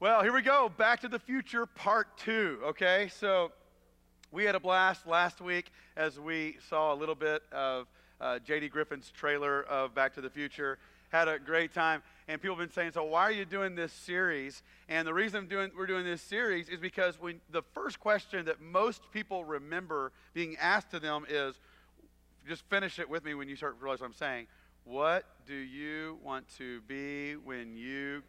Well, here we go. Back to the Future Part 2, okay? So we had a blast last week as we saw a little bit of J.D. Griffin's trailer of Back to the Future. Had a great time. And people have been saying, so why are you doing this series? And the reason we're doing this series is because the first question that most people remember being asked to them is, just finish it with me when you start to realize what I'm saying. What do you want to be when you...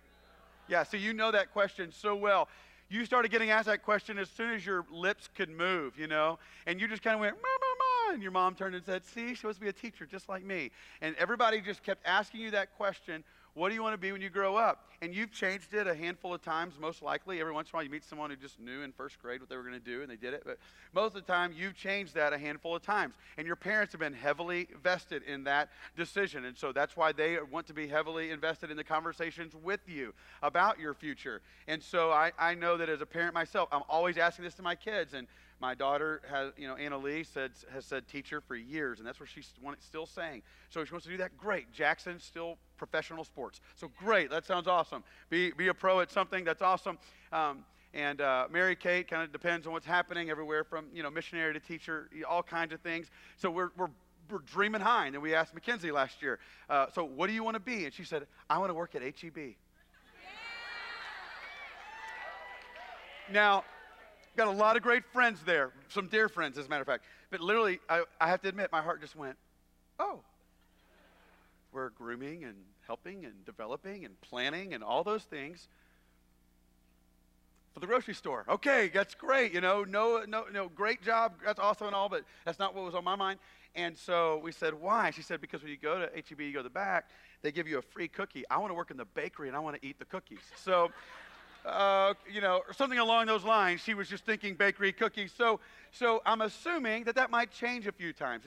Yeah, so you know that question so well. You started getting asked that question as soon as your lips could move, you know? And you just kind of went, "Ma, ma, ma," and your mom turned and said, see, she wants to be a teacher just like me. And everybody just kept asking you that question, what do you want to be when you grow up? And you've changed it a handful of times, most likely. Every once in a while you meet someone who just knew in first grade what they were going to do, and they did it. But most of the time you've changed that a handful of times. And your parents have been heavily vested in that decision. And so that's why they want to be heavily invested in the conversations with you about your future. And so I know that as a parent myself, I'm always asking this to my kids. And my daughter has, Anna Lee has said teacher for years, and that's what she's still saying. So if she wants to do that, great. Jackson's still professional sports. So great, that sounds awesome. Be a pro at something, that's awesome. And Mary Kate kind of depends on what's happening everywhere from, missionary to teacher, all kinds of things. So we're dreaming high. And then we asked Mackenzie last year, so what do you want to be? And she said, I want to work at HEB. Now, got a lot of great friends there, some dear friends, as a matter of fact. But literally, I have to admit, my heart just went, oh. We're grooming and helping and developing and planning and all those things for the grocery store. Okay, that's great. No, great job. That's awesome and all, but that's not what was on my mind. And so we said, why? She said, because when you go to HEB, you go to the back, they give you a free cookie. I want to work in the bakery and I want to eat the cookies. So... or something along those lines. She was just thinking bakery cookies. So I'm assuming that might change a few times.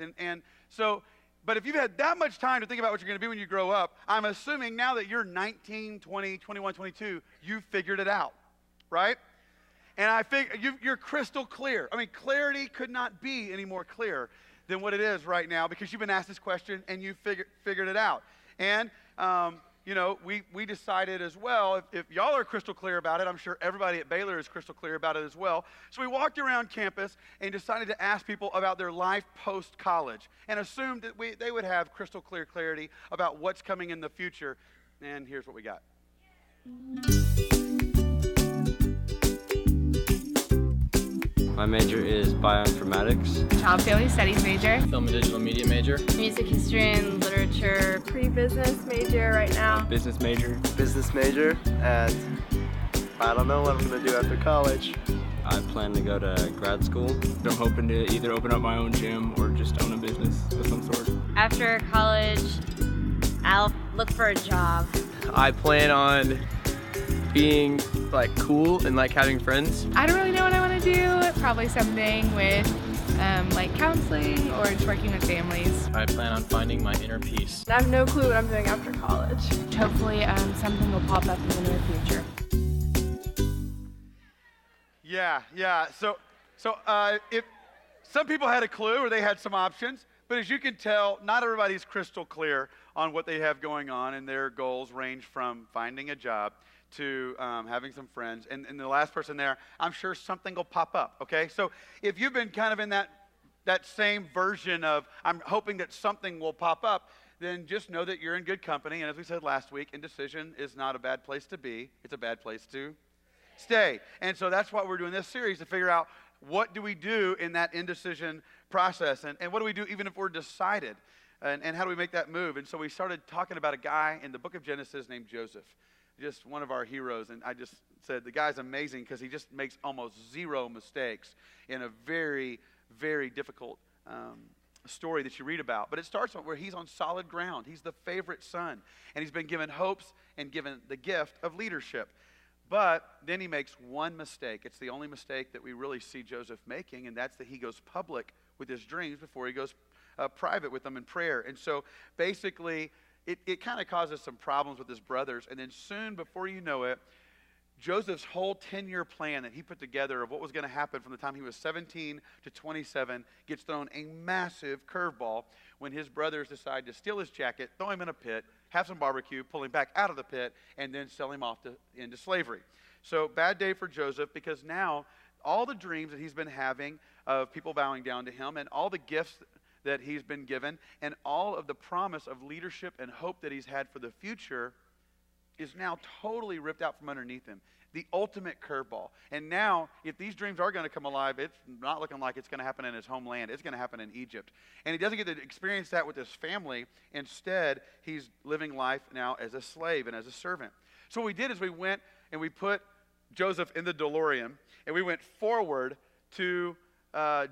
But if you've had that much time to think about what you're going to be when you grow up, I'm assuming now that you're 19, 20, 21, 22, you've figured it out, right? And I think you're crystal clear. I mean, clarity could not be any more clear than what it is right now because you've been asked this question and you figured it out. And we decided as well, if y'all are crystal clear about it, I'm sure everybody at Baylor is crystal clear about it as well. So we walked around campus and decided to ask people about their life post-college and assumed that they would have crystal clear clarity about what's coming in the future. And here's what we got. My major is bioinformatics. Child Family Studies major. Film and digital media major. Music history and literature. Pre-business major right now. Business major. Business major, and I don't know what I'm going to do after college. I plan to go to grad school. I'm hoping to either open up my own gym or just own a business of some sort. After college, I'll look for a job. I plan on being cool and having friends. I don't really know what I want to do. Probably something with counseling or just working with families. I plan on finding my inner peace. I have no clue what I'm doing after college. Hopefully something will pop up in the near future. Yeah. So if some people had a clue or they had some options, but as you can tell, not everybody's crystal clear on what they have going on, and their goals range from finding a job to having some friends. And the last person there, I'm sure something will pop up, okay? So if you've been kind of in that same version of, I'm hoping that something will pop up, then just know that you're in good company. And as we said last week, indecision is not a bad place to be. It's a bad place to stay. And so that's why we're doing this series, to figure out what do we do in that indecision process, and what do we do even if we're decided, and how do we make that move? And so we started talking about a guy in the book of Genesis named Joseph, just one of our heroes. And I just said the guy's amazing because he just makes almost zero mistakes in a very, very difficult story that you read about. But it starts where he's on solid ground. He's the favorite son, and he's been given hopes and given the gift of leadership. But then he makes one mistake. It's the only mistake that we really see Joseph making, and that's that he goes public with his dreams before he goes private with them in prayer. And so basically, it kind of causes some problems with his brothers. And then soon, before you know it, Joseph's whole 10-year plan that he put together of what was going to happen from the time he was 17 to 27 gets thrown a massive curveball when his brothers decide to steal his jacket, throw him in a pit, have some barbecue, pull him back out of the pit, and then sell him off into slavery. So bad day for Joseph, because now all the dreams that he's been having of people bowing down to him and all the gifts that he's been given and all of the promise of leadership and hope that he's had for the future is now totally ripped out from underneath him. The ultimate curveball. And now, if these dreams are going to come alive, it's not looking like it's going to happen in his homeland. It's going to happen in Egypt. And he doesn't get to experience that with his family. Instead, he's living life now as a slave and as a servant. So what we did is we went and we put Joseph in the DeLorean, and we went forward to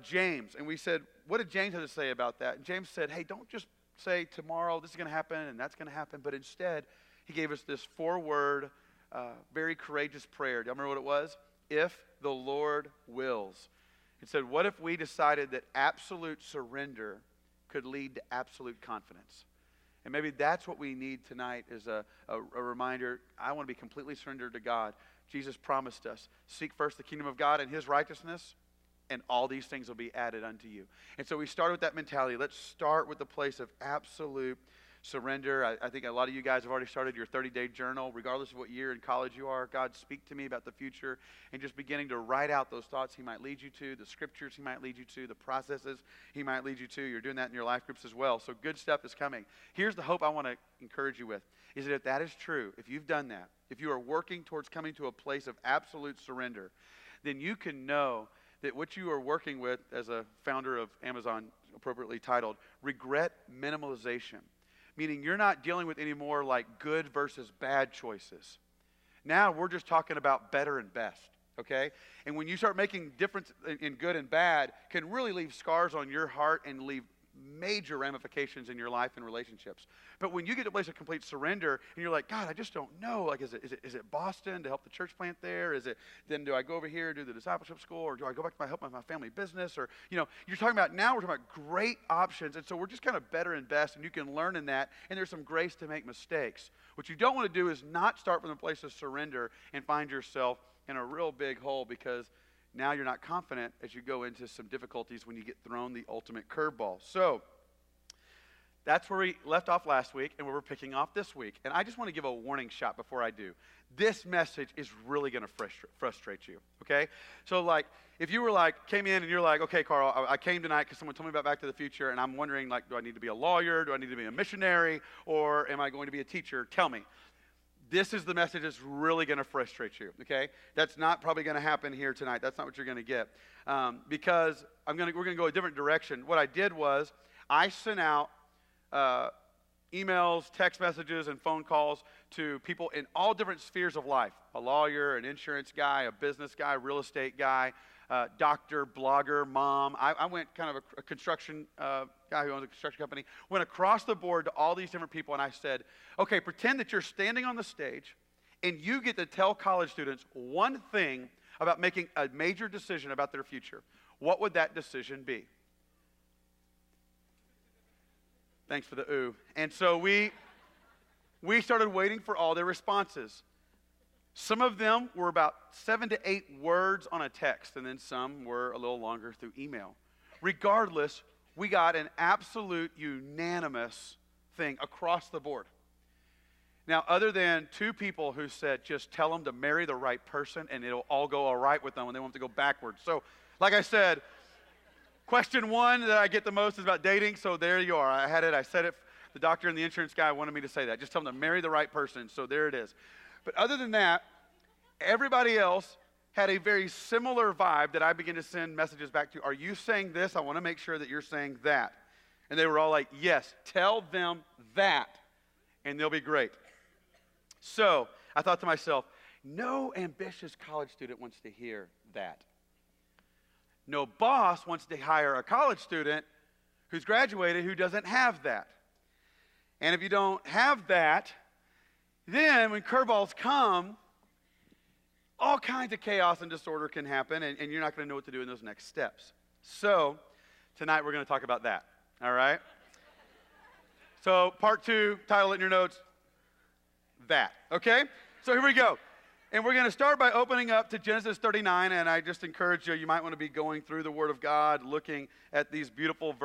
James. And we said, what did James have to say about that? And James said, hey, don't just say tomorrow this is going to happen and that's going to happen, but instead, he gave us this 4-word, very courageous prayer. Do you remember what it was? If the Lord wills. It said, what if we decided that absolute surrender could lead to absolute confidence? And maybe that's what we need tonight is a reminder. I want to be completely surrendered to God. Jesus promised us, seek first the kingdom of God and his righteousness, and all these things will be added unto you. And so we started with that mentality. Let's start with the place of absolute surrender. I think a lot of you guys have already started your 30-day journal, regardless of what year in college you are. God, speak to me about the future, and just beginning to write out those thoughts he might lead you to, the scriptures he might lead you to, the processes he might lead you to. You're doing that in your life groups as well. So good stuff is coming. Here's the hope I want to encourage you with, is that if that is true, if you've done that, if you are working towards coming to a place of absolute surrender, then you can know that what you are working with as a founder of Amazon, appropriately titled, regret minimalization. Meaning you're not dealing with any more like good versus bad choices. Now we're just talking about better and best, okay? And when you start making difference in good and bad, can really leave scars on your heart and leave major ramifications in your life and relationships. But when you get to a place of complete surrender and you're like, God, I just don't know. Like, is it Boston to help the church plant there? Then do I go over here and do the discipleship school? Or do I go back to help my family business? Or, you're talking about now, we're talking about great options. And so we're just kind of better and best, and you can learn in that. And there's some grace to make mistakes. What you don't want to do is not start from the place of surrender and find yourself in a real big hole, because now you're not confident as you go into some difficulties when you get thrown the ultimate curveball. So that's where we left off last week and where we're picking off this week. And I just want to give a warning shot before I do. This message is really going to frustrate you, okay? So like, if you were came in and you're like, okay, Carl, I came tonight because someone told me about Back to the Future, and I'm wondering, do I need to be a lawyer? Do I need to be a missionary? Or am I going to be a teacher? Tell me. This is the message that's really going to frustrate you, okay? That's not probably going to happen here tonight. That's not what you're going to get, because we're going to go a different direction. What I did was I sent out emails, text messages, and phone calls to people in all different spheres of life: a lawyer, an insurance guy, a business guy, real estate guy, doctor, blogger, mom. I went kind of a construction guy who owns a construction company, went across the board to all these different people, and I said, okay, pretend that you're standing on the stage and you get to tell college students one thing about making a major decision about their future. What would that decision be? Thanks for the ooh. And so we started waiting for all their responses. Some of them were about 7 to 8 words on a text, and then some were a little longer through email. Regardless, we got an absolute unanimous thing across the board. Now, other than 2 people who said, just tell them to marry the right person and it'll all go all right with them and they won't have to go backwards. So, like I said, question 1 that I get the most is about dating, so there you are. I had it, I said it. The doctor and the insurance guy wanted me to say that. Just tell them to marry the right person, so there it is. But other than that, everybody else had a very similar vibe that I began to send messages back to. Are you saying this? I want to make sure that you're saying that. And they were all like, yes, tell them that, and they'll be great. So I thought to myself, no ambitious college student wants to hear that. No boss wants to hire a college student who's graduated who doesn't have that. And if you don't have that, then when curveballs come, all kinds of chaos and disorder can happen, and you're not going to know what to do in those next steps. So tonight we're going to talk about that, all right? So part 2, title it in your notes, that, okay? So here we go. And we're going to start by opening up to Genesis 39, and I just encourage you might want to be going through the Word of God, looking at these beautiful,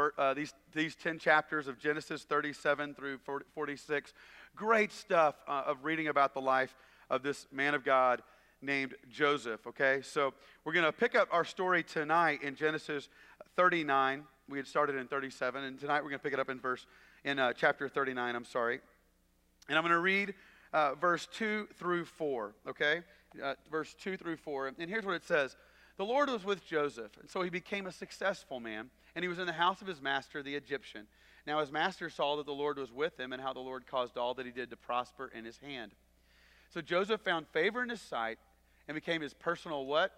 these 10 chapters of Genesis 37 through 46. Great stuff of reading about the life of this man of God named Joseph, okay? So we're going to pick up our story tonight in Genesis 39. We had started in 37, and tonight we're going to pick it up in chapter 39, And I'm going to read verse 2 through 4, okay? Verse 2 through 4. And here's what it says. The Lord was with Joseph, and so he became a successful man, and he was in the house of his master, the Egyptian. Now his master saw that the Lord was with him, and how the Lord caused all that he did to prosper in his hand. So Joseph found favor in his sight, and became his personal what?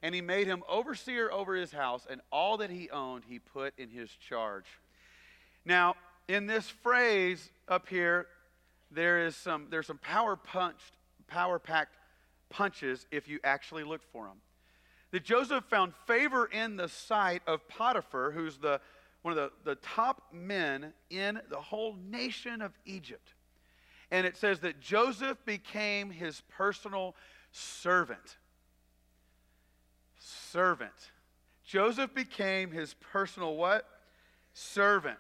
And he made him overseer over his house, and all that he owned he put in his charge. Now, in this phrase up here, there's some power-packed punches if you actually look for them. That Joseph found favor in the sight of Potiphar, who's one of the top men in the whole nation of Egypt. And it says that Joseph became his personal servant. Servant. Joseph became his personal what? Servant.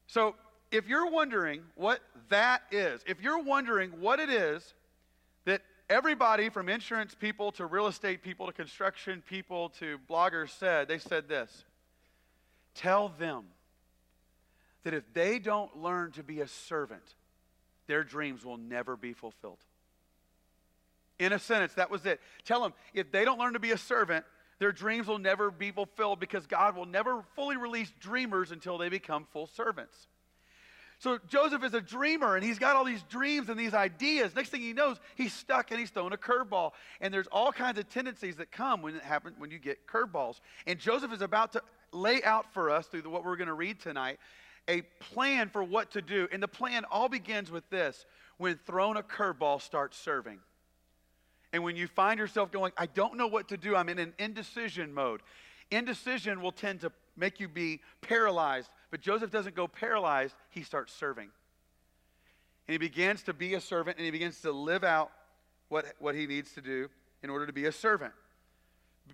So, if you're wondering what that is, if you're wondering what it is that everybody from insurance people to real estate people to construction people to bloggers said, they said this: tell them that if they don't learn to be a servant, their dreams will never be fulfilled. In a sentence, that was it. Tell them if they don't learn to be a servant, their dreams will never be fulfilled, because God will never fully release dreamers until they become full servants. So Joseph is a dreamer, and he's got all these dreams and these ideas. Next thing he knows, he's stuck and he's thrown a curveball. And there's all kinds of tendencies that come when you get curveballs. And Joseph is about to lay out for us through what we're going to read tonight a plan for what to do. And the plan all begins with this: when thrown a curveball, start serving. And when you find yourself going, I don't know what to do, I'm in an indecision mode. Indecision will tend to make you be paralyzed. But Joseph doesn't go paralyzed, he starts serving. And he begins to be a servant, and he begins to live out what he needs to do in order to be a servant.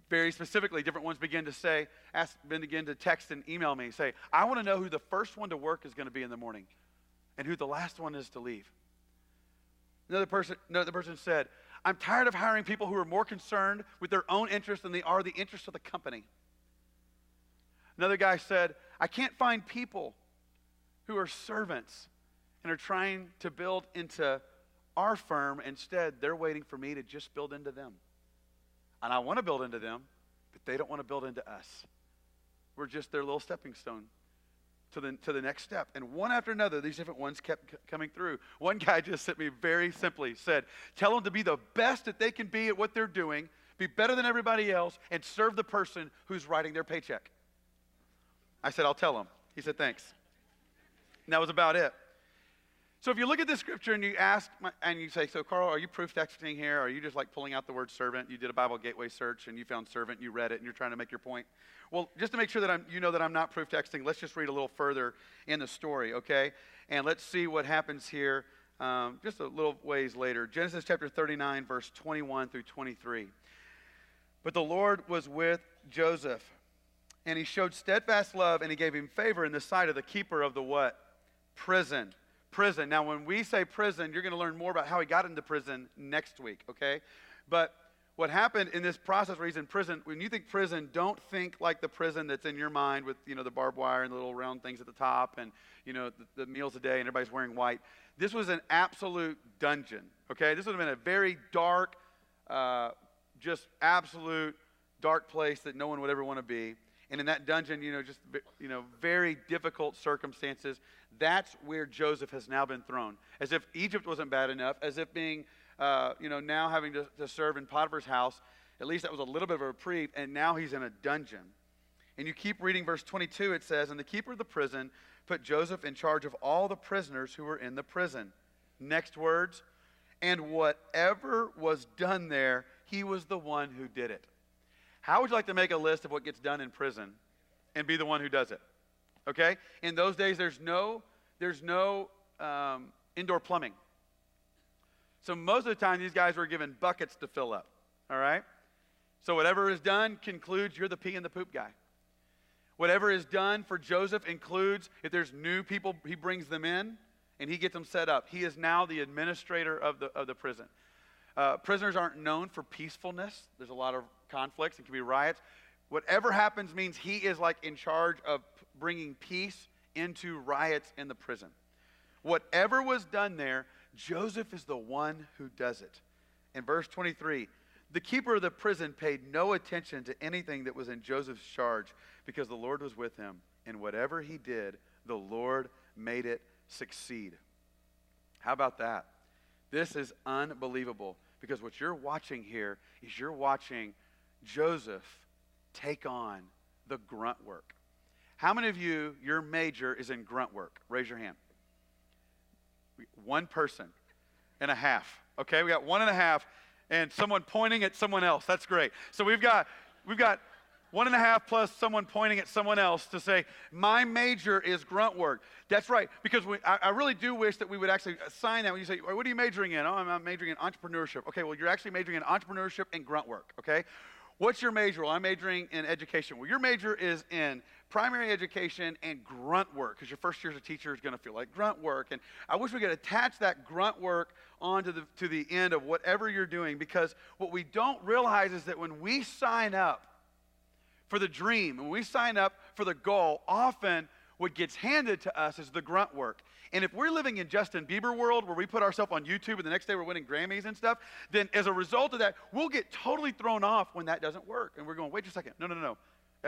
Very specifically, different ones begin to text and email me, say, I want to know who the first one to work is going to be in the morning and who the last one is to leave. Another person said, I'm tired of hiring people who are more concerned with their own interests than they are the interests of the company. Another guy said, I can't find people who are servants and are trying to build into our firm. Instead, they're waiting for me to just build into them. And I want to build into them, but they don't want to build into us. We're just their little stepping stone to the next step. And one after another, these different ones kept coming through. One guy just sent me very simply, said, tell them to be the best that they can be at what they're doing, be better than everybody else, and serve the person who's writing their paycheck. I said, I'll tell him. He said, thanks. And that was about it. So if you look at this scripture and you ask, and you say, so Carl, are you proof texting here? Or are you just like pulling out the word servant? You did a Bible Gateway search and you found servant, you read it, and you're trying to make your point. Well, just to make sure that you know that I'm not proof texting, let's just read a little further in the story, okay? And let's see what happens here just a little ways later. Genesis chapter 39, verse 21 through 23. But the Lord was with Joseph, and he showed steadfast love, and he gave him favor in the sight of the keeper of the what? Prison. Now, when we say prison, you're going to learn more about how he got into prison next week, okay? But what happened in this process where he's in prison, when you think prison, don't think like the prison that's in your mind with, the barbed wire and the little round things at the top and, the meals a day and everybody's wearing white. This was an absolute dungeon, okay? This would have been a very dark, just absolute dark place that no one would ever want to be. And in that dungeon, very difficult circumstances. That's where Joseph has now been thrown. As if Egypt wasn't bad enough, as if being, now having to serve in Potiphar's house, at least that was a little bit of a reprieve, and now he's in a dungeon. And you keep reading verse 22, it says, and the keeper of the prison put Joseph in charge of all the prisoners who were in the prison. Next words, and whatever was done there, he was the one who did it. How would you like to make a list of what gets done in prison and be the one who does it? Okay? In those days, there's no indoor plumbing. So most of the time, these guys were given buckets to fill up, all right? So whatever is done concludes you're the pee and the poop guy. Whatever is done for Joseph includes if there's new people, he brings them in and he gets them set up. He is now the administrator of the prison. Prisoners aren't known for peacefulness. There's a lot of conflicts and can be riots. Whatever happens means he is like in charge of bringing peace into riots in the prison. Whatever was done there, Joseph is the one who does it. In verse 23, the keeper of the prison paid no attention to anything that was in Joseph's charge because the Lord was with him. And whatever he did, the Lord made it succeed. How about that? This is unbelievable because what you're watching here is you're watching Joseph take on the grunt work. How many of you, your major is in grunt work? Raise your hand. One person and a half. Okay, we got 1.5 and someone pointing at someone else. That's great. So we've got 1.5 plus someone pointing at someone else to say, my major is grunt work. That's right, because I really do wish that we would actually assign that when you say, what are you majoring in? Oh, I'm majoring in entrepreneurship. Okay, well, you're actually majoring in entrepreneurship and grunt work, okay? What's your major? Well, I'm majoring in education. Well, your major is in primary education and grunt work because your first year as a teacher is going to feel like grunt work. And I wish we could attach that grunt work onto to the end of whatever you're doing, because what we don't realize is that when we sign up for the dream, when we sign up for the goal, often what gets handed to us is the grunt work. And if we're living in Justin Bieber world where we put ourselves on YouTube and the next day we're winning Grammys and stuff, then as a result of that, we'll get totally thrown off when that doesn't work. And we're going, wait just a second. No.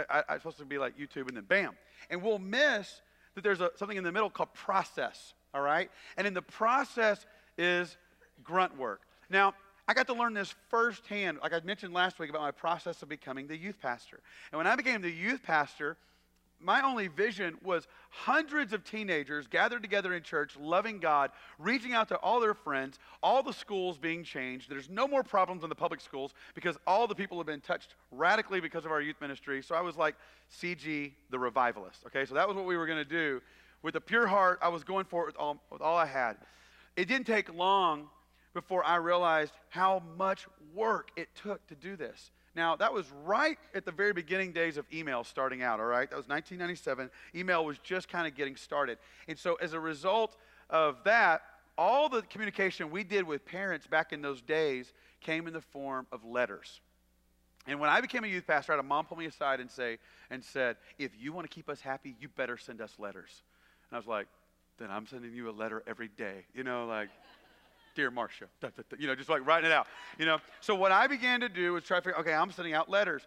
I'm supposed to be like YouTube and then bam. And we'll miss that there's something in the middle called process, all right? And in the process is grunt work. Now, I got to learn this firsthand, like I mentioned last week, about my process of becoming the youth pastor. And when I became the youth pastor, my only vision was hundreds of teenagers gathered together in church, loving God, reaching out to all their friends, all the schools being changed. There's no more problems in the public schools because all the people have been touched radically because of our youth ministry. So I was like CG, the revivalist. Okay, so that was what we were going to do. With a pure heart, I was going for it with all I had. It didn't take long before I realized how much work it took to do this. Now, that was right at the very beginning days of email starting out, all right? That was 1997. Email was just kind of getting started. And so as a result of that, all the communication we did with parents back in those days came in the form of letters. And when I became a youth pastor, I had a mom pull me aside and said, if you want to keep us happy, you better send us letters. And I was like, then I'm sending you a letter every day, like, Dear Marcia, just like writing it out, So what I began to do was try to figure, okay, I'm sending out letters.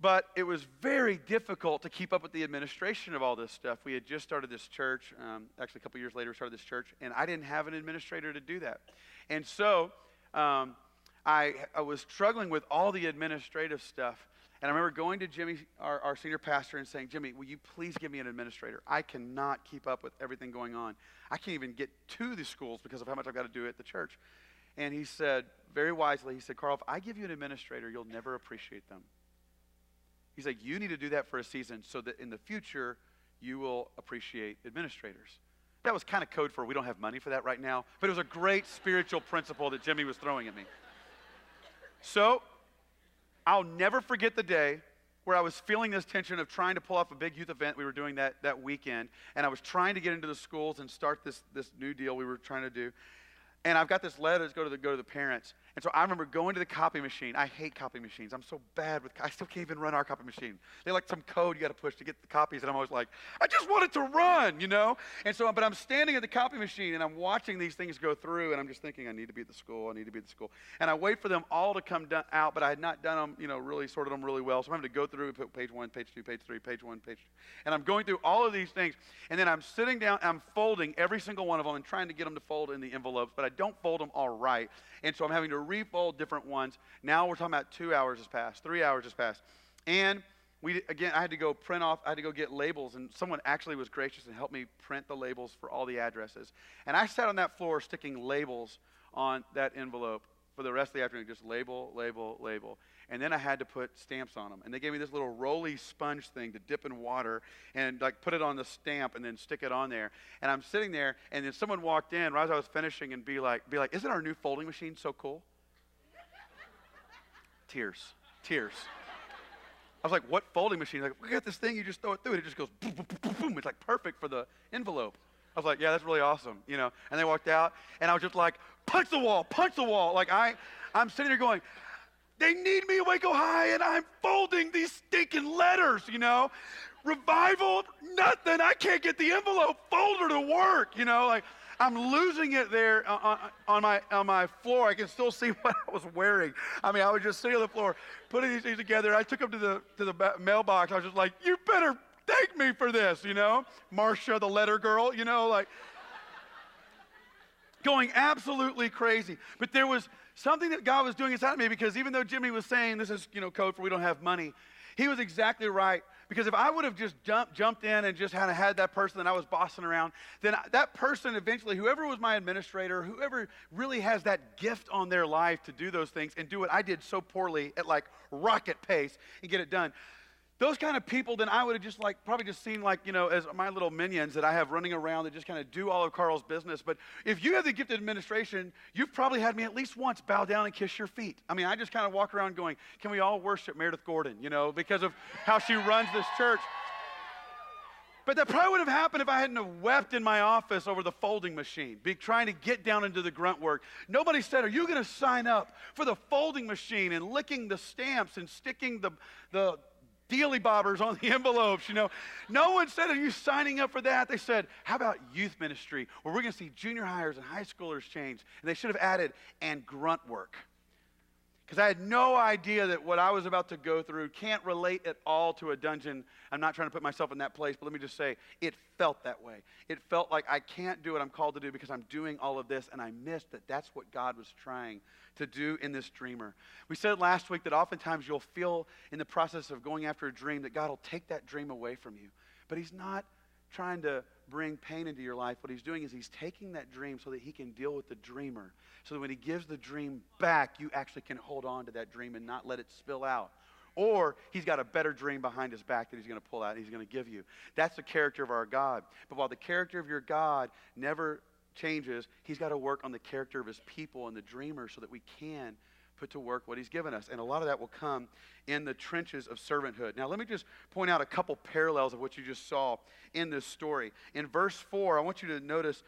But it was very difficult to keep up with the administration of all this stuff. We had just started this church. Actually, a couple years later, we started this church, and I didn't have an administrator to do that. And so I was struggling with all the administrative stuff. And I remember going to Jimmy, our senior pastor, and saying, Jimmy, will you please give me an administrator? I cannot keep up with everything going on. I can't even get to the schools because of how much I've got to do at the church. And he said, very wisely, he said, Carl, if I give you an administrator, you'll never appreciate them. He's like, you need to do that for a season so that in the future, you will appreciate administrators. That was kind of code for we don't have money for that right now, but it was a great spiritual principle that Jimmy was throwing at me. So I'll never forget the day where I was feeling this tension of trying to pull off a big youth event we were doing that weekend, and I was trying to get into the schools and start this new deal we were trying to do. And I've got this letter to go to the parents. And so I remember going to the copy machine. I hate copy machines. I'm so bad with, I still can't even run our copy machine. They like some code you got to push to get the copies. And I'm always like, I just want it to run, And so, but I'm standing at the copy machine and I'm watching these things go through and I'm just thinking, I need to be at the school. And I wait for them all to come out, but I had not done them, really sorted them really well. So I'm having to go through and put page 1, page 2, page 3, page 1, page 2. And I'm going through all of these things. And then I'm sitting down, I'm folding every single one of them and trying to get them to fold in the envelopes, but I don't fold them all right. And so I'm having to refold different ones. Now we're talking about 2 hours has passed, 3 hours has passed. And I had to go print off, I had to go get labels, and someone actually was gracious and helped me print the labels for all the addresses. And I sat on that floor sticking labels on that envelope for the rest of the afternoon, just label, label, label. And then I had to put stamps on them. And they gave me this little roly sponge thing to dip in water and like put it on the stamp and then stick it on there. And I'm sitting there, and then someone walked in right as I was finishing and be like, isn't our new folding machine so cool? Tears. I was like, what folding machine? Like, we got this thing, you just throw it through, and it just goes boom, boom, boom, boom. It's like perfect for the envelope. I was like, yeah, that's really awesome, you know. And they walked out, and I was just like, punch the wall. Like I'm sitting there going, they need me at Waco High, and I'm folding these stinking letters, you know. Revival, nothing. I can't get the envelope folder to work, you know. Like I'm losing it there on my floor. I can still see what I was wearing. I mean, I was just sitting on the floor, putting these things together. I took them to the mailbox. I was just like, you better thank me for this, you know. Marcia, the letter girl, you know, like going absolutely crazy. But there was something that God was doing inside of me, because even though Jimmy was saying this is, you know, code for we don't have money, he was exactly right. Because if I would have just jumped in and just had that person that I was bossing around, then that person eventually, whoever was my administrator, whoever really has that gift on their life to do those things and do what I did so poorly at like rocket pace and get it done, those kind of people, then I would have just like probably just seen like, you know, as my little minions that I have running around that just kind of do all of Carl's business. But if you have the gift of administration, you've probably had me at least once bow down and kiss your feet. I mean, I just kind of walk around going, can we all worship Meredith Gordon, you know, because of how she runs this church. But that probably would have happened if I hadn't have wept in my office over the folding machine, trying to get down into the grunt work. Nobody said, are you going to sign up for the folding machine and licking the stamps and sticking the dealy bobbers on the envelopes, you know. No one said, are you signing up for that? They said, how about youth ministry, where we're going to see junior hires and high schoolers change? And they should have added, and grunt work. Because I had no idea that what I was about to go through can't relate at all to a dungeon. I'm not trying to put myself in that place, but let me just say, it felt that way. It felt like I can't do what I'm called to do because I'm doing all of this, and I missed that that's what God was trying to do in this dreamer. We said last week that oftentimes you'll feel in the process of going after a dream that God will take that dream away from you. But he's not trying to bring pain into your life. What he's doing is he's taking that dream so that he can deal with the dreamer. So that when he gives the dream back, you actually can hold on to that dream and not let it spill out. Or he's got a better dream behind his back that he's going to pull out and he's going to give you. That's the character of our God. But while the character of your God never changes, he's got to work on the character of his people and the dreamer so that we can put to work what he's given us. And a lot of that will come in the trenches of servanthood. Now, let me just point out a couple parallels of what you just saw in this story. In verse 4, I want you to notice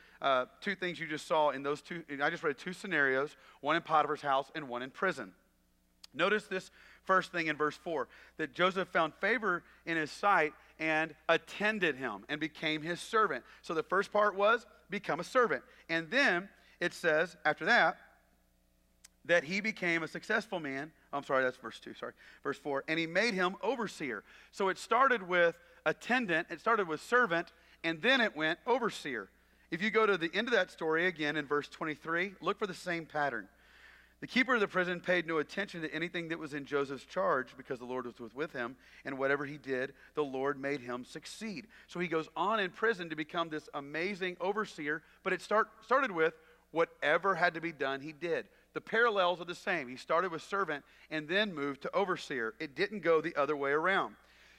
two things you just saw in those two. I just read two scenarios, one in Potiphar's house and one in prison. Notice this first thing in verse 4, that Joseph found favor in his sight and attended him and became his servant. So the first part was become a servant. And then it says, after that he became a successful man. I'm sorry, that's verse 2, sorry. Verse 4, and he made him overseer. So it started with attendant, it started with servant, and then it went overseer. If you go to the end of that story again in verse 23, look for the same pattern. The keeper of the prison paid no attention to anything that was in Joseph's charge because the Lord was with him, and whatever he did, the Lord made him succeed. So he goes on in prison to become this amazing overseer, but it started with whatever had to be done, he did. The parallels are the same. He started with servant and then moved to overseer. It didn't go the other way around.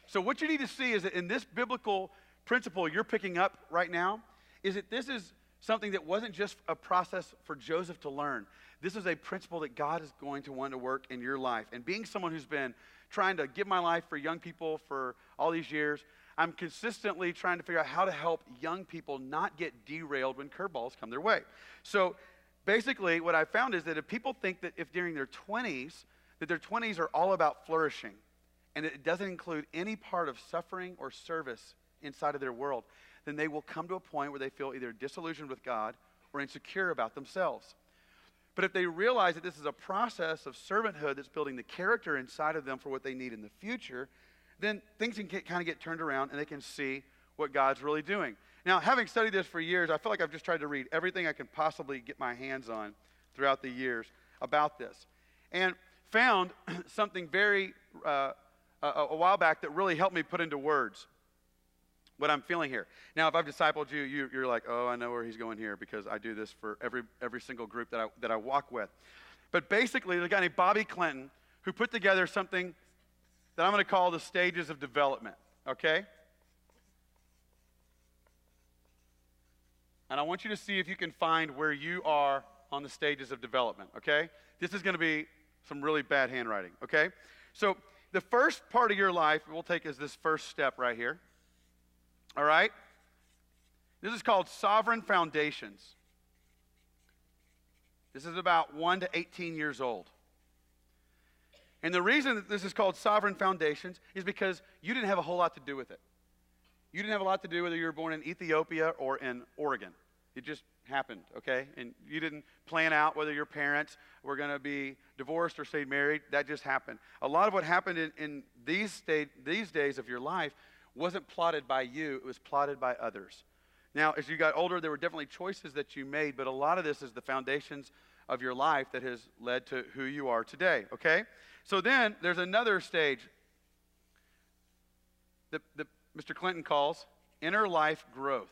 So what you need to see is that in this biblical principle you're picking up right now, is that this is something that wasn't just a process for Joseph to learn. This is a principle that God is going to want to work in your life. And being someone who's been trying to give my life for young people for all these years, I'm consistently trying to figure out how to help young people not get derailed when curveballs come their way. So basically what I found is that if people think that if during their 20s, that their 20s are all about flourishing, and it doesn't include any part of suffering or service inside of their world, then they will come to a point where they feel either disillusioned with God or insecure about themselves. But if they realize that this is a process of servanthood that's building the character inside of them for what they need in the future, then things can kind of get turned around and they can see what God's really doing. Now, having studied this for years, I feel like I've just tried to read everything I can possibly get my hands on throughout the years about this. And found something very, a while back that really helped me put into words what I'm feeling here. Now, if I've discipled you, you're like, oh, I know where he's going here because I do this for every single group that I walk with. But basically, there's a guy named Bobby Clinton who put together something that I'm going to call the stages of development, okay? And I want you to see if you can find where you are on the stages of development, okay? This is going to be some really bad handwriting, okay? So the first part of your life we'll take is this first step right here, all right? This is called sovereign foundations. This is about 1 to 18 years old. And the reason that this is called sovereign foundations is because you didn't have a whole lot to do with it. You didn't have a lot to do whether you were born in Ethiopia or in Oregon. It just happened, okay? And you didn't plan out whether your parents were going to be divorced or stay married. That just happened. A lot of what happened in these days of your life wasn't plotted by you. It was plotted by others. Now, as you got older, there were definitely choices that you made, but a lot of this is the foundations of your life that has led to who you are today, okay? So then there's another stage that Mr. Clinton calls inner life growth.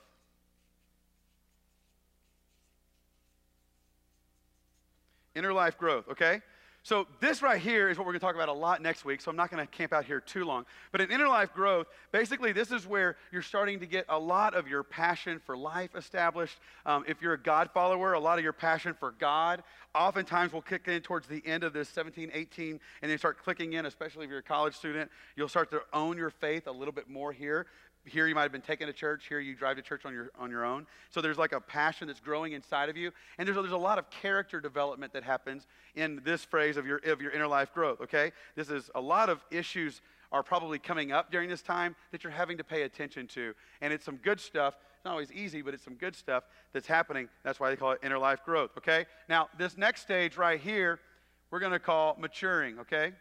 Inner life growth, okay? So this right here is what we're going to talk about a lot next week, so I'm not going to camp out here too long. But in inner life growth, basically this is where you're starting to get a lot of your passion for life established. If you're a God follower, a lot of your passion for God oftentimes will kick in towards the end of this 17, 18, and then start clicking in, especially if you're a college student. You'll start to own your faith a little bit more here. Here you might have been taken to church. Here you drive to church on your own. So there's like a passion that's growing inside of you. And there's a lot of character development that happens in this phrase of your inner life growth, okay? This is a lot of issues are probably coming up during this time that you're having to pay attention to. And it's some good stuff. It's not always easy, but it's some good stuff that's happening. That's why they call it inner life growth, okay? Now, this next stage right here, we're going to call maturing, okay?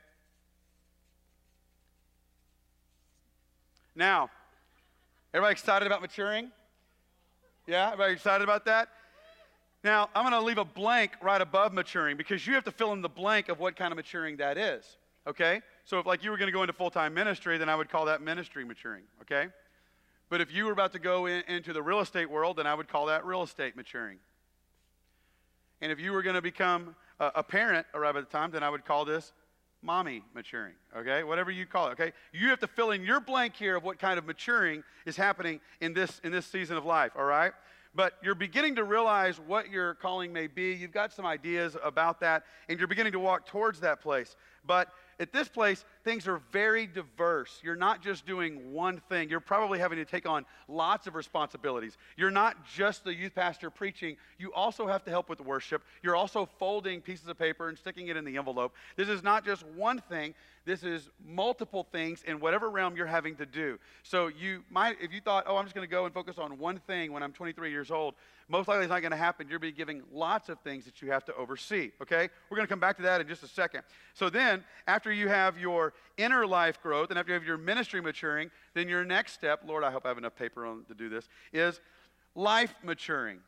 Now, everybody excited about maturing? Yeah, everybody excited about that? Now, I'm going to leave a blank right above maturing because you have to fill in the blank of what kind of maturing that is, okay? So if like you were going to go into full-time ministry, then I would call that ministry maturing, okay? But if you were about to go into the real estate world, then I would call that real estate maturing. And if you were going to become a parent around the time, then I would call this mommy maturing, okay? Whatever you call it, okay? You have to fill in your blank here of what kind of maturing is happening in this season of life, all right? But you're beginning to realize what your calling may be. You've got some ideas about that, and you're beginning to walk towards that place. But at this place, things are very diverse. You're not just doing one thing. You're probably having to take on lots of responsibilities. You're not just the youth pastor preaching. You also have to help with the worship. You're also folding pieces of paper and sticking it in the envelope. This is not just one thing. This is multiple things in whatever realm you're having to do. So you might, if you thought, oh, I'm just going to go and focus on one thing when I'm 23 years old, most likely it's not going to happen. You'll be giving lots of things that you have to oversee, okay? We're going to come back to that in just a second. So then, after you have your inner life growth and after you have your ministry maturing, then your next step, Lord, I hope I have enough paper on to do this, is life maturing.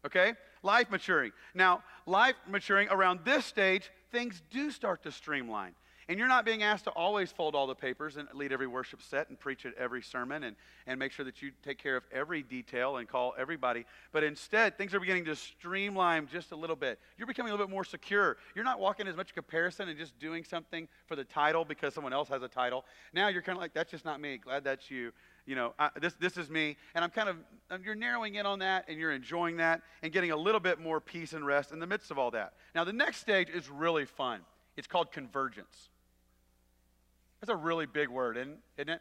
Okay? Life maturing. Now, life maturing around this stage, things do start to streamline. And you're not being asked to always fold all the papers and lead every worship set and preach at every sermon and make sure that you take care of every detail and call everybody. But instead, things are beginning to streamline just a little bit. You're becoming a little bit more secure. You're not walking as much comparison and just doing something for the title because someone else has a title. Now you're kind of like, that's just not me. Glad that's you. You know, this is me. And you're narrowing in on that and you're enjoying that and getting a little bit more peace and rest in the midst of all that. Now, the next stage is really fun. It's called convergence. That's a really big word, isn't it?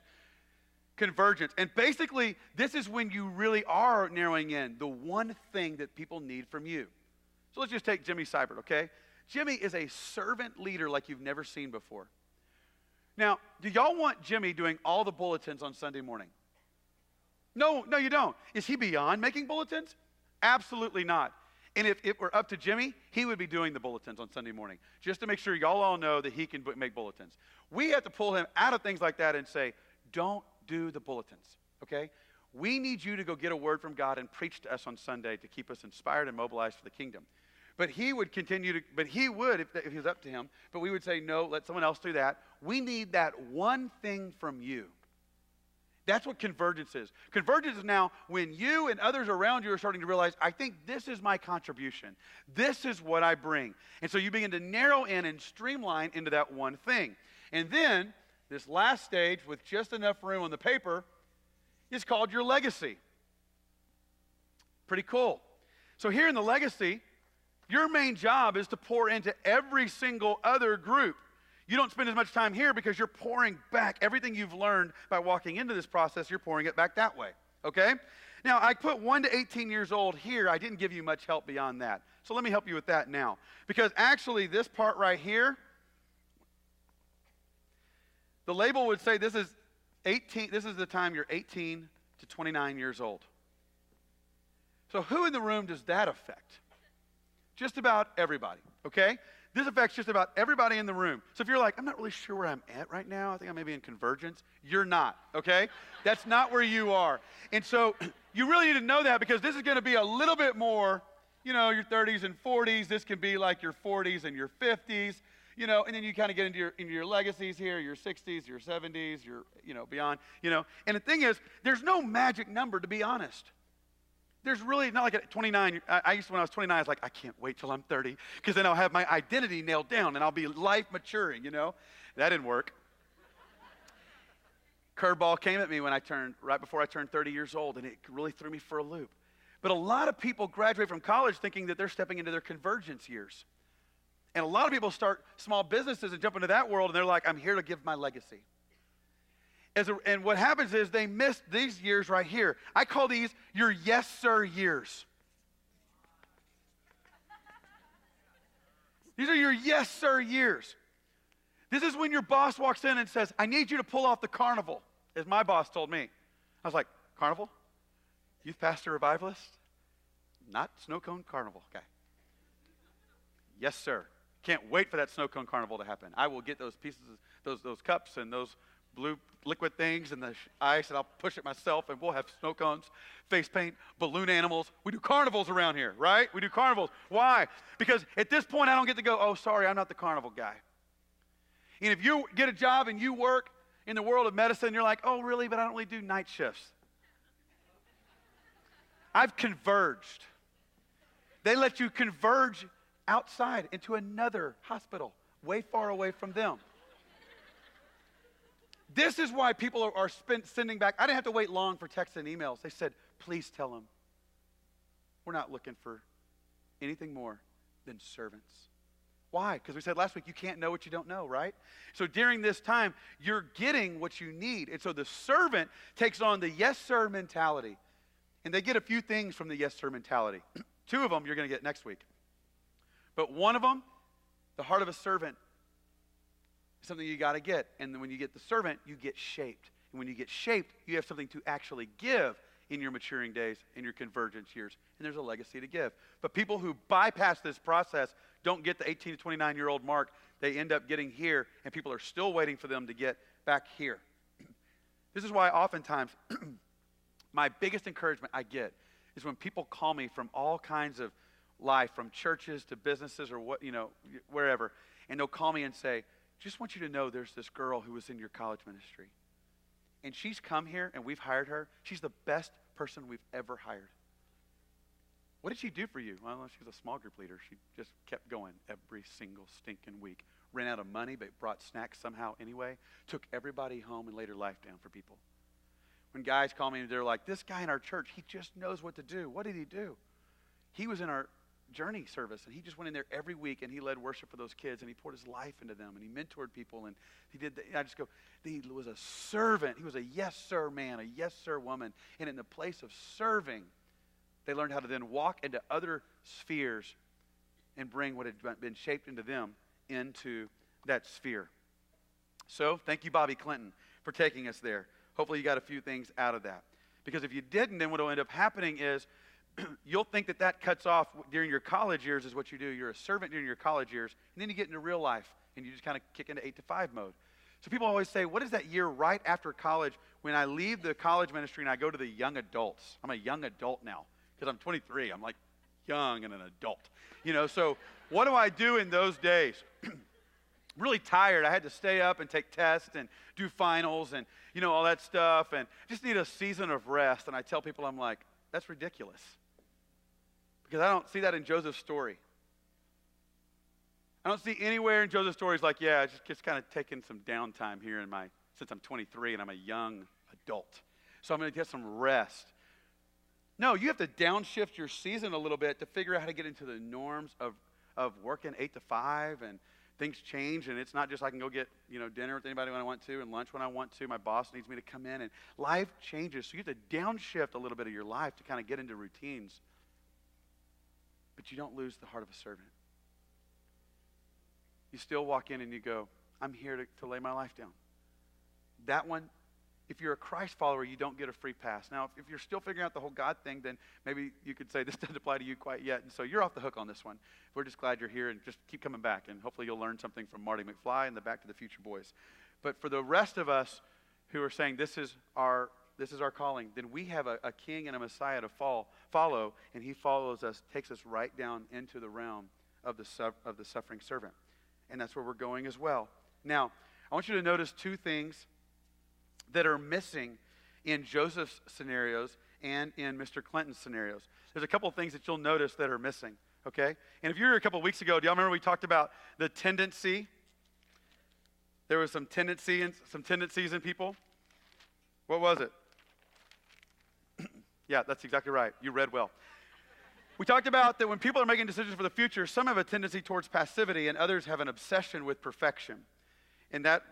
Convergence. And basically, this is when you really are narrowing in the one thing that people need from you. So let's just take Jimmy Seibert, okay? Jimmy is a servant leader like you've never seen before. Now, do y'all want Jimmy doing all the bulletins on Sunday morning? No, you don't. Is he beyond making bulletins? Absolutely not. And if it were up to Jimmy, he would be doing the bulletins on Sunday morning, just to make sure y'all all know that he can make bulletins. We have to pull him out of things like that and say, don't do the bulletins, okay? We need you to go get a word from God and preach to us on Sunday to keep us inspired and mobilized for the kingdom. But he would continue to, if he was up to him, but we would say, no, let someone else do that. We need that one thing from you. That's what convergence is. Convergence is now when you and others around you are starting to realize, I think this is my contribution. This is what I bring. And so you begin to narrow in and streamline into that one thing. And then this last stage with just enough room on the paper is called your legacy. Pretty cool. So here in the legacy, your main job is to pour into every single other group. You don't spend as much time here because you're pouring back everything you've learned by walking into this process. You're pouring it back that way, okay? Now, I put 1 to 18 years old here. I didn't give you much help beyond that. So let me help you with that now. Because actually, this part right here, the label would say this is the time you're 18 to 29 years old. So who in the room does that affect? Just about everybody, okay? This affects just about everybody in the room. So if you're like, I'm not really sure where I'm at right now, I think I may be in Convergence, you're not, okay? That's not where you are. And so you really need to know that because this is going to be a little bit more, your 30s and 40s. This can be like your 40s and your 50s, and then you kind of get into your legacies here, your 60s, your 70s, your, beyond, And the thing is, there's no magic number, to be honest. There's really not like at 29. I used to, when I was 29, I was like, I can't wait till I'm 30 because then I'll have my identity nailed down and I'll be life maturing, That didn't work. Curveball came at me right before I turned 30 years old, and it really threw me for a loop. But a lot of people graduate from college thinking that they're stepping into their convergence years. And a lot of people start small businesses and jump into that world, and they're like, I'm here to give my legacy. And what happens is they miss these years right here. I call these your yes, sir years. These are your yes, sir years. This is when your boss walks in and says, I need you to pull off the carnival, as my boss told me. I was like, carnival? Youth pastor revivalist? Not snow cone carnival. Okay. Yes, sir. Can't wait for that snow cone carnival to happen. I will get those pieces, those cups and those blue liquid things and the ice, and I'll push it myself, and we'll have snow cones, face paint, balloon animals. We do carnivals around here, right? We do carnivals. Why? Because at this point, I don't get to go, oh, sorry, I'm not the carnival guy. And if you get a job and you work in the world of medicine, you're like, oh, really? But I don't really do night shifts. I've converged. They let you converge outside into another hospital, way far away from them. This is why people are sending back. I didn't have to wait long for texts and emails. They said, please tell them we're not looking for anything more than servants. Why? Because we said last week, you can't know what you don't know, right? So during this time, you're getting what you need. And so the servant takes on the yes, sir mentality. And they get a few things from the yes, sir mentality. 2 of them you're going to get next week. But one of them, the heart of a servant, something you got to get. And then when you get the servant, you get shaped. And when you get shaped, you have something to actually give in your maturing days, in your convergence years. And there's a legacy to give. But people who bypass this process don't get the 18 to 29-year-old mark. They end up getting here, and people are still waiting for them to get back here. This is why oftentimes my biggest encouragement I get is when people call me from all kinds of life, from churches to businesses or wherever, and they'll call me and say, just want you to know there's this girl who was in your college ministry. And she's come here and we've hired her. She's the best person we've ever hired. What did she do for you? Well, she was a small group leader. She just kept going every single stinking week. Ran out of money, but brought snacks somehow anyway. Took everybody home and laid her life down for people. When guys call me and they're like, this guy in our church, he just knows what to do. What did he do? He was in our journey service, and he just went in there every week, and he led worship for those kids, and he poured his life into them, and he mentored people, and he did I just go, he was a servant. He was a yes, sir man, a yes, sir woman. And in the place of serving, they learned how to then walk into other spheres and bring what had been shaped into them into that sphere. So thank you, Bobby Clinton, for taking us there. Hopefully you got a few things out of that. Because if you didn't, then what will end up happening is you'll think that cuts off during your college years is what you do. You're a servant during your college years, and then you get into real life, and you just kind of kick into 8 to 5 mode. So people always say, what is that year right after college when I leave the college ministry and I go to the young adults? I'm a young adult now because I'm 23. I'm like young and an adult. So what do I do in those days? really tired. I had to stay up and take tests and do finals and, all that stuff, and just need a season of rest. And I tell people, I'm like, that's ridiculous. Because I don't see that in Joseph's story. I don't see anywhere in Joseph's story like, I just kind of taking some downtime here since I'm 23 and I'm a young adult. So I'm going to get some rest. No, you have to downshift your season a little bit to figure out how to get into the norms of working 8 to 5, and things change, and it's not just I can go get dinner with anybody when I want to and lunch when I want to. My boss needs me to come in, and life changes. So you have to downshift a little bit of your life to kind of get into routines. But you don't lose the heart of a servant. You still walk in and you go, I'm here to lay my life down. That one, if you're a Christ follower, you don't get a free pass. Now, if you're still figuring out the whole God thing, then maybe you could say this doesn't apply to you quite yet. And so you're off the hook on this one. We're just glad you're here, and just keep coming back. And hopefully you'll learn something from Marty McFly and the Back to the Future boys. But for the rest of us who are saying this is our calling, then we have a king and a Messiah to follow, and he follows us, takes us right down into the realm of the suffering servant. And that's where we're going as well. Now, I want you to notice two things that are missing in Joseph's scenarios and in Mr. Clinton's scenarios. There's a couple of things that you'll notice that are missing, okay? And if you were here a couple of weeks ago, do y'all remember we talked about the tendency? There was some tendencies in people. What was it? Yeah, that's exactly right. You read well. We talked about that when people are making decisions for the future, some have a tendency towards passivity and others have an obsession with perfection. And that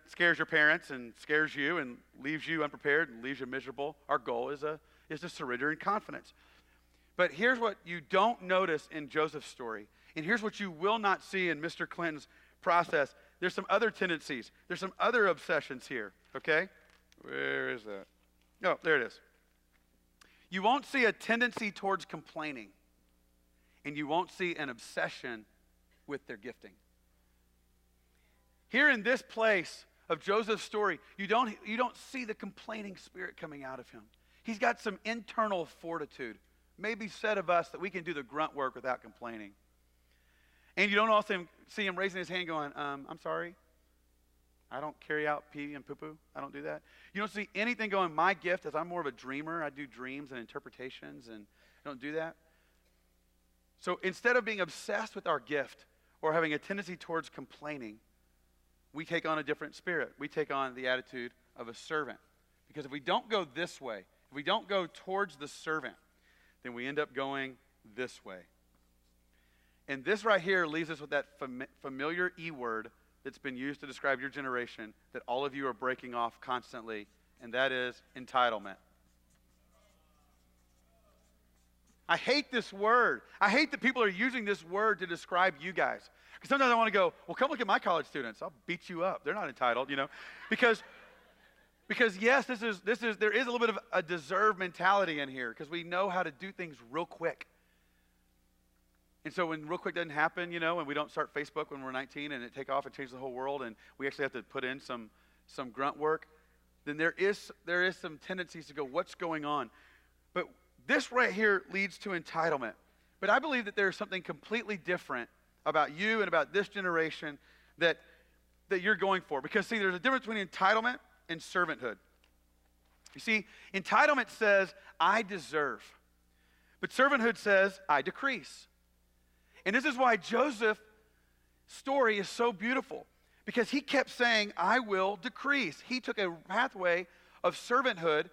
scares your parents and scares you and leaves you unprepared and leaves you miserable. Our goal is to surrender in confidence. But here's what you don't notice in Joseph's story, and here's what you will not see in Mr. Clinton's process. There's some other tendencies. There's some other obsessions here, okay? Where is that? No, there it is. You won't see a tendency towards complaining, and you won't see an obsession with their gifting. Here in this place of Joseph's story, you don't see the complaining spirit coming out of him. He's got some internal fortitude, maybe said of us that we can do the grunt work without complaining. And you don't also see him raising his hand going, I'm sorry, I don't carry out pee and poo-poo. I don't do that. You don't see anything going, my gift is I'm more of a dreamer. I do dreams and interpretations, and I don't do that. So instead of being obsessed with our gift or having a tendency towards complaining, we take on a different spirit. We take on the attitude of a servant. Because if we don't go this way, if we don't go towards the servant, then we end up going this way. And this right here leaves us with that familiar E word that's been used to describe your generation that all of you are breaking off constantly, and that is entitlement. I hate this word. I hate that people are using this word to describe you guys. Because sometimes I want to go, well, come look at my college students. I'll beat you up. They're not entitled, Because yes, there is a little bit of a deserve mentality in here because we know how to do things real quick. And so when real quick doesn't happen, and we don't start Facebook when we're 19 and it take off and change the whole world and we actually have to put in some grunt work, then there is some tendencies to go, what's going on? But this right here leads to entitlement. But I believe that there's something completely different about you and about this generation that you're going for. Because, see, there's a difference between entitlement and servanthood. You see, entitlement says, I deserve. But servanthood says, I decrease. And this is why Joseph's story is so beautiful. Because he kept saying, I will decrease. He took a pathway of servanthood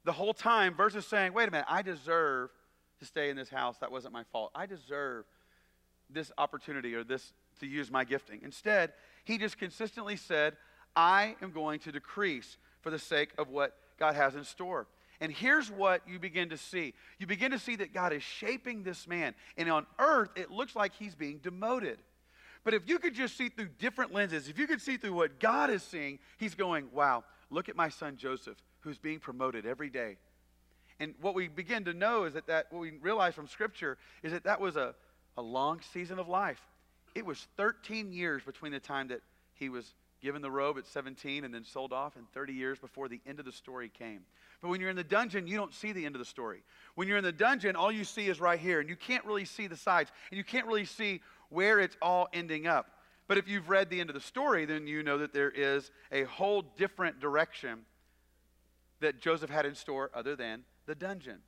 the whole time versus saying, wait a minute, I deserve to stay in this house. That wasn't my fault. I deserve this opportunity or this to use my gifting. Instead, he just consistently said, I am going to decrease for the sake of what God has in store. And here's what you begin to see. You begin to see that God is shaping this man. And on earth, it looks like he's being demoted. But if you could just see through different lenses, if you could see through what God is seeing, he's going, wow, look at my son Joseph, who's being promoted every day. And what we begin to know is that what we realize from Scripture is that was a long season of life. It was 13 years between the time that he was given the robe at 17 and then sold off, and 30 years before the end of the story came. But when you're in the dungeon, you don't see the end of the story. When you're in the dungeon, all you see is right here, and you can't really see the sides, and you can't really see where it's all ending up. But if you've read the end of the story, then you know that there is a whole different direction that Joseph had in store other than the dungeon.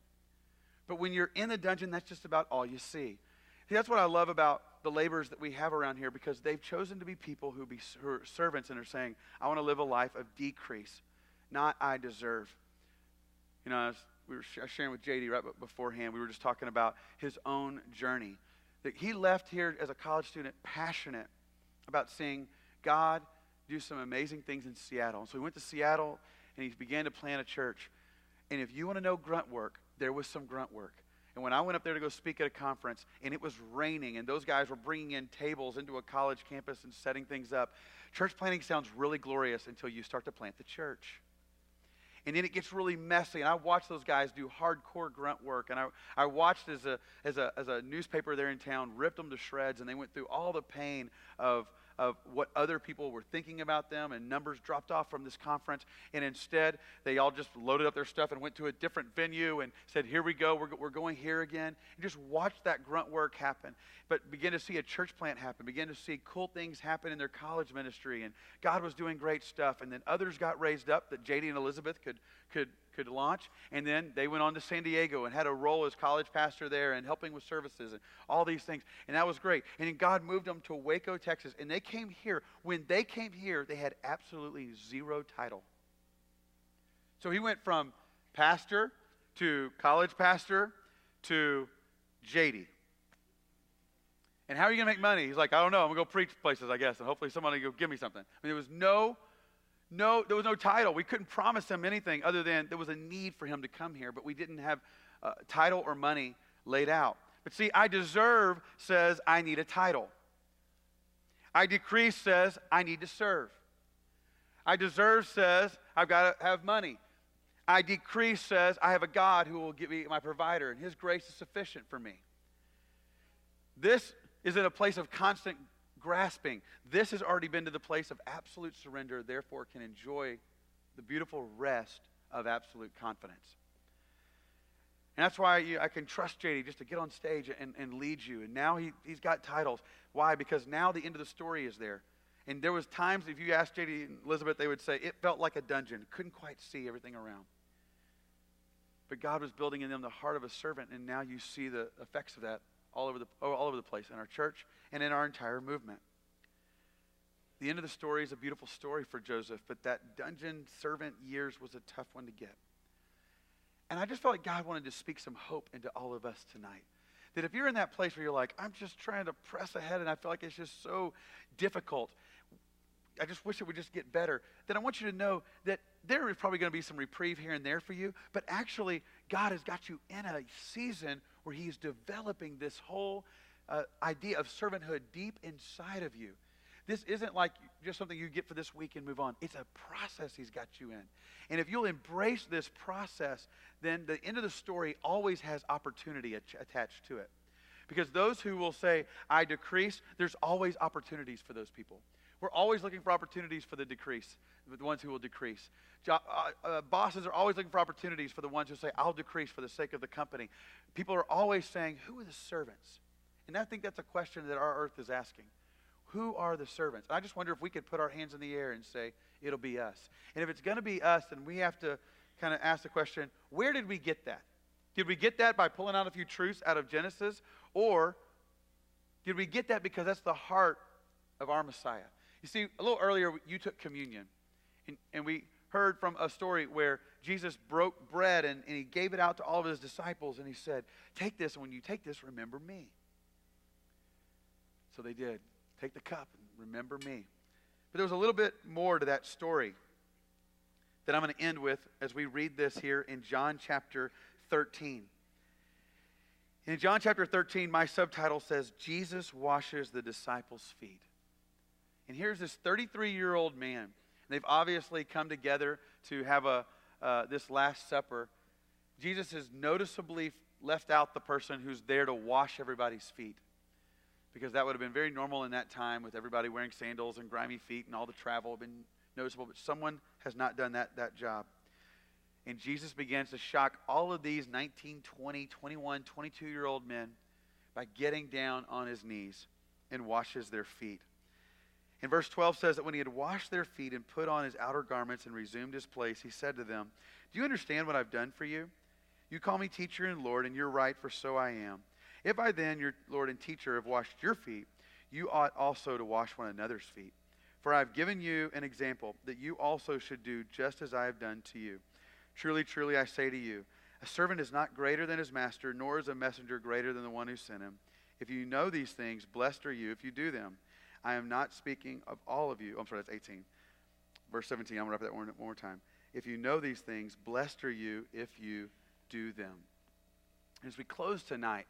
But when you're in the dungeon, that's just about all you see. See, that's what I love about the laborers that we have around here, because they've chosen to be people who are servants and are saying, I want to live a life of decrease, not I deserve. You know, we were sharing with JD right beforehand, we were just talking about his own journey. That he left here as a college student passionate about seeing God do some amazing things in Seattle. So he went to Seattle and he began to plant a church. And if you want to know grunt work, there was some grunt work. And when I went up there to go speak at a conference, and it was raining, and those guys were bringing in tables into a college campus and setting things up, church planting sounds really glorious until you start to plant the church. And then it gets really messy, and I watched those guys do hardcore grunt work, and I watched as a newspaper there in town ripped them to shreds, and they went through all the pain of what other people were thinking about them, and numbers dropped off from this conference, and instead they all just loaded up their stuff and went to a different venue and said, here we go, we're going here again. And just watch that grunt work happen, but begin to see a church plant happen, begin to see cool things happen in their college ministry, and God was doing great stuff, and then others got raised up that JD and Elizabeth could launch, and then they went on to San Diego and had a role as college pastor there and helping with services and all these things, and that was great. And then God moved them to Waco, Texas, and they came here. When they came here, they had absolutely zero title. So he went from pastor to college pastor to JD. And how are you going to make money? He's like, I don't know. I'm going to go preach places, I guess, and hopefully somebody will give me something. I mean, there was no title. We couldn't promise him anything other than there was a need for him to come here, but we didn't have title or money laid out. But see, I deserve says I need a title. I decrease says I need to serve. I deserve says I've got to have money. I decrease says I have a God who will give me my provider, and his grace is sufficient for me. This is in a place of constant grasping. This has already been to the place of absolute surrender, therefore can enjoy the beautiful rest of absolute confidence. And that's why I can trust JD just to get on stage and lead you. And now he's got titles. Why? Because now the end of the story is there. And there was times, if you asked JD and Elizabeth, they would say, it felt like a dungeon. Couldn't quite see everything around. But God was building in them the heart of a servant, and now you see the effects of that all over the place in our church and in our entire movement. The end of the story is a beautiful story for Joseph, but that dungeon servant years was a tough one to get. And I just felt like God wanted to speak some hope into all of us tonight. That if you're in that place where you're like, I'm just trying to press ahead and I feel like it's just so difficult, I just wish it would just get better, then I want you to know that there is probably going to be some reprieve here and there for you, but actually God has got you in a season where he's developing this whole idea of servanthood deep inside of you. This isn't like just something you get for this week and move on. It's a process he's got you in. And if you'll embrace this process, then the end of the story always has opportunity attached to it. Because those who will say, I decrease, there's always opportunities for those people. We're always looking for opportunities for the ones who will decrease. Bosses are always looking for opportunities for the ones who say, I'll decrease for the sake of the company. People are always saying, who are the servants? And I think that's a question that our earth is asking. Who are the servants? I just wonder if we could put our hands in the air and say, it'll be us. And if it's going to be us, then we have to kind of ask the question, where did we get that? Did we get that by pulling out a few truths out of Genesis? Or did we get that because that's the heart of our Messiah? You see, a little earlier, you took communion. And we heard from a story where Jesus broke bread and he gave it out to all of his disciples. And he said, take this, and when you take this, remember me. So they did. Take the cup and remember me. But there was a little bit more to that story that I'm going to end with as we read this here in John chapter 13. In John chapter 13, my subtitle says, Jesus washes the disciples' feet. And here's this 33-year-old man. They've obviously come together to have this Last Supper. Jesus has noticeably left out the person who's there to wash everybody's feet, because that would have been very normal in that time with everybody wearing sandals and grimy feet and all the travel had been noticeable. But someone has not done that job. And Jesus begins to shock all of these 19, 20, 21, 22-year-old men by getting down on his knees and washes their feet. And verse 12 says that when he had washed their feet and put on his outer garments and resumed his place, he said to them, "Do you understand what I've done for you? You call me teacher and Lord, and you're right, for so I am. If I then, your Lord and teacher, have washed your feet, you ought also to wash one another's feet. For I have given you an example, that you also should do just as I have done to you. Truly, truly, I say to you, a servant is not greater than his master, nor is a messenger greater than the one who sent him. If you know these things, blessed are you if you do them. I am not speaking of all of you." I'm sorry, that's 18. Verse 17, I'm going to wrap that one more time. "If you know these things, blessed are you if you do them." As we close tonight,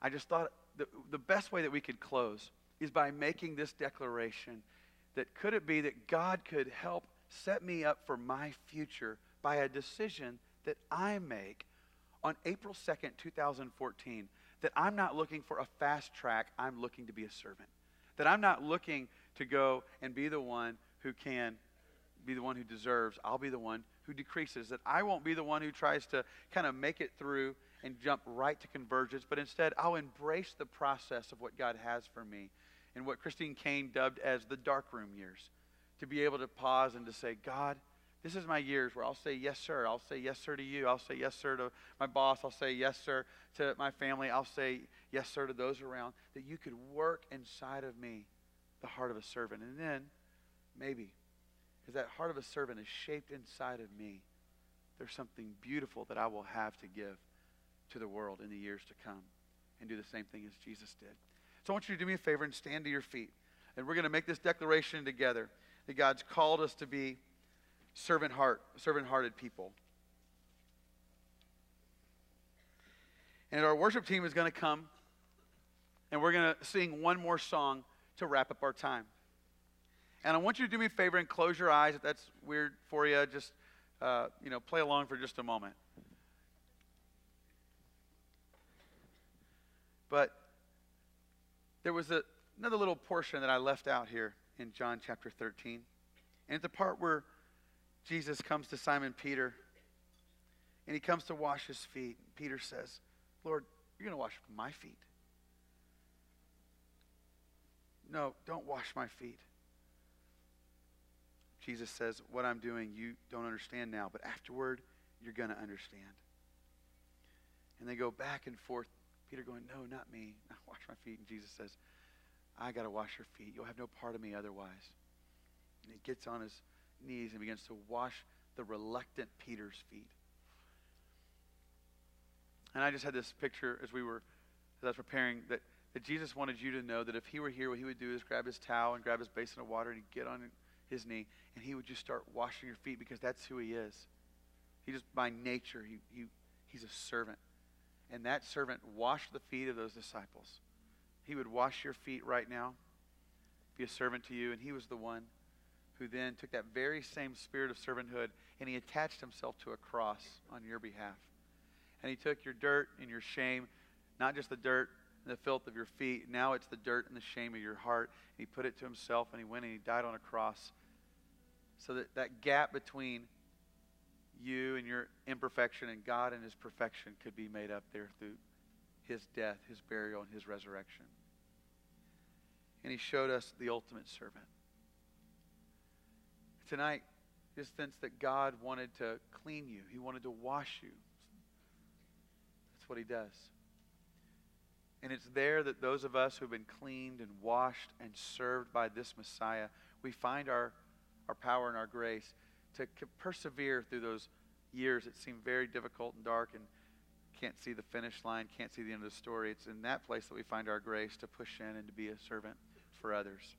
I just thought the best way that we could close is by making this declaration that could it be that God could help set me up for my future by a decision that I make on April 2nd, 2014, that I'm not looking for a fast track, I'm looking to be a servant. That I'm not looking to go and be the one who can be the one who deserves. I'll be the one who decreases. That I won't be the one who tries to kind of make it through and jump right to Convergence, but instead I'll embrace the process of what God has for me and what Christine Kane dubbed as the darkroom years. To be able to pause and to say, "God, this is my years where I'll say yes, sir. I'll say yes, sir, to you. I'll say yes, sir, to my boss. I'll say yes, sir, to my family. I'll say yes, sir, to those around." That you could work inside of me the heart of a servant. And then, maybe, as that heart of a servant is shaped inside of me, there's something beautiful that I will have to give to the world in the years to come and do the same thing as Jesus did. So I want you to do me a favor and stand to your feet. And we're going to make this declaration together that God's called us to be servant-hearted people. And our worship team is going to come, and we're going to sing one more song to wrap up our time. And I want you to do me a favor and close your eyes. If that's weird for you, just play along for just a moment. But there was another little portion that I left out here in John chapter 13. And it's the part where Jesus comes to Simon Peter, and he comes to wash his feet. Peter says, "Lord, you're going to wash my feet." "No, don't wash my feet." Jesus says, "What I'm doing, you don't understand now, but afterward, you're going to understand." And they go back and forth. Peter going, "No, not me. Not wash my feet." And Jesus says, "I got to wash your feet. You'll have no part of me otherwise." And he gets on his knees and begins to wash the reluctant Peter's feet. And I just had this picture as I was preparing that Jesus wanted you to know that if he were here, what he would do is grab his towel and grab his basin of water and he'd get on his knee and he would just start washing your feet, because that's who he is. He just, by nature, he's a servant. And that servant washed the feet of those disciples. He would wash your feet right now, be a servant to you, and he was the one who then took that very same spirit of servanthood and he attached himself to a cross on your behalf. And he took your dirt and your shame, not just the dirt and the filth of your feet, now it's the dirt and the shame of your heart, and he put it to himself, and he went and he died on a cross so that gap between you and your imperfection and God and his perfection could be made up there through his death, his burial, and his resurrection. And he showed us the ultimate servant. Tonight, just sense that God wanted to clean you. He wanted to wash you. That's what he does. And it's there that those of us who've been cleaned and washed and served by this Messiah, we find our power and our grace to persevere through those years that seem very difficult and dark and can't see the finish line, can't see the end of the story. It's in that place that we find our grace to push in and to be a servant for others.